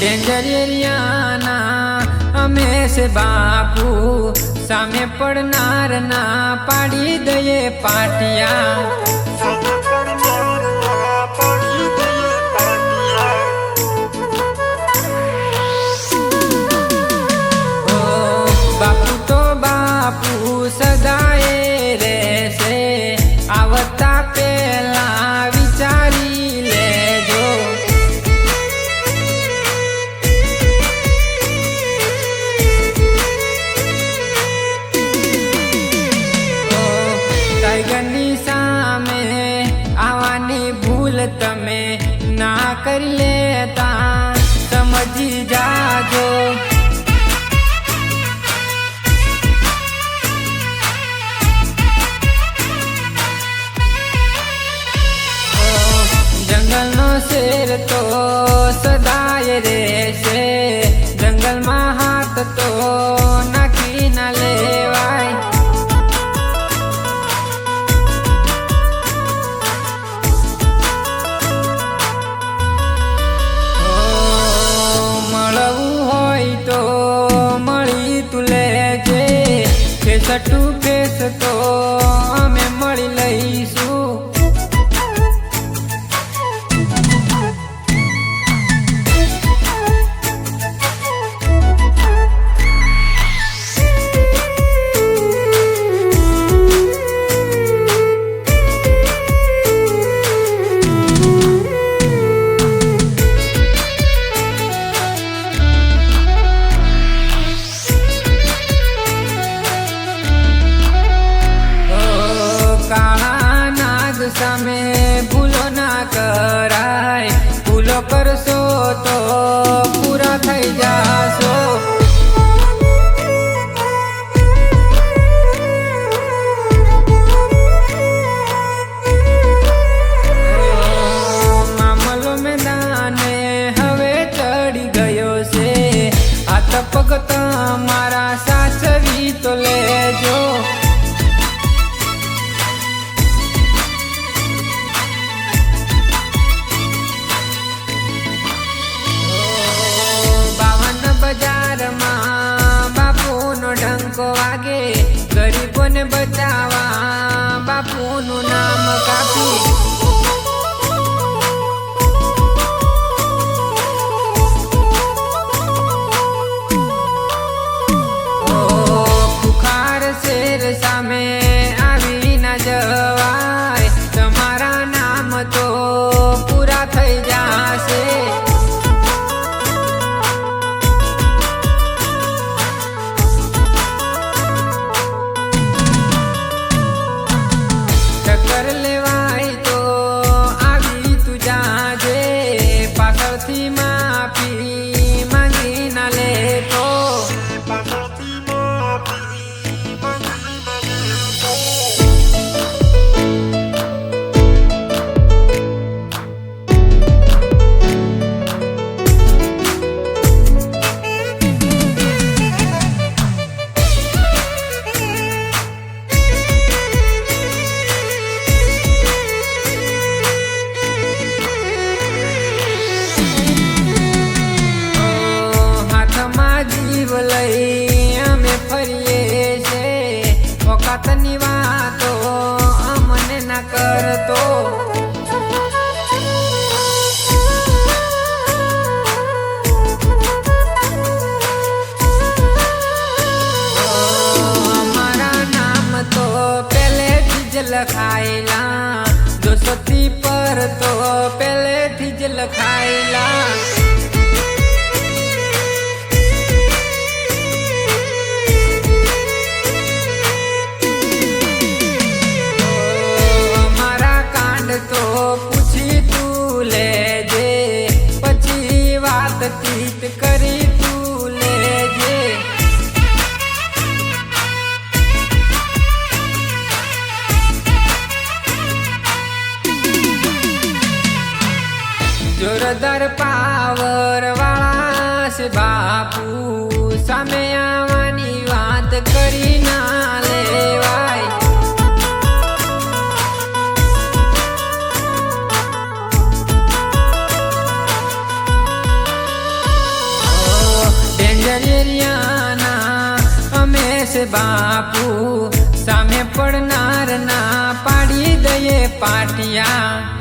danger Ariana हमेश बापू सामे पड़नार ना पाड़ी दये पाटिया बापू तो बापू सदाए रहसे आवता पेला विचारी लेजो टाइगरनी सामे आवानी भूल तमे ना कर लेता समझी जाजो जंगल नो शेर तो सदाय रहसे जंगल में हाथ तो नाखी ना लेवाय મળવું હોય તો મળી તું લેજે ફેસ ટુ ફેસ તો અમે મળી લઈશું સામે ભૂલો ના કરાય ભૂલો કરશો તો પૂરા થઈ જાશો મામલો મેદાને હવે ચડી ગયો છે હાથ પગ તમારા સાચવી તો લેજો ડંકો વાગે ગરીબોને બચાવવા બાપુનું નામ કાપી ખુખાર શેર સામે આવી ના જવાય તમારા નામ તો પૂરા થઈ જાશે ટક્કર લેવાય તો આવી તું જાજે પાછળથી માફી માંગી ના લેતો જીવ લઈ અમે ફરીએ છે વખતની વાતો અમને ના કરતો અમારા નામ તો પહેલેથી જ લખાયેલા દોસ્તી પર તો પહેલેથી જ લખાયેલા તો પૂછી તું લેજે પછી વાતચીત કરી તું લેજે જોરદાર પાવર વાળા છે બાપુ સામે આવવાની વાત કરી ના લેવાય બાપુ સામે પડનાર ના પાડી દઈએ પાટિયા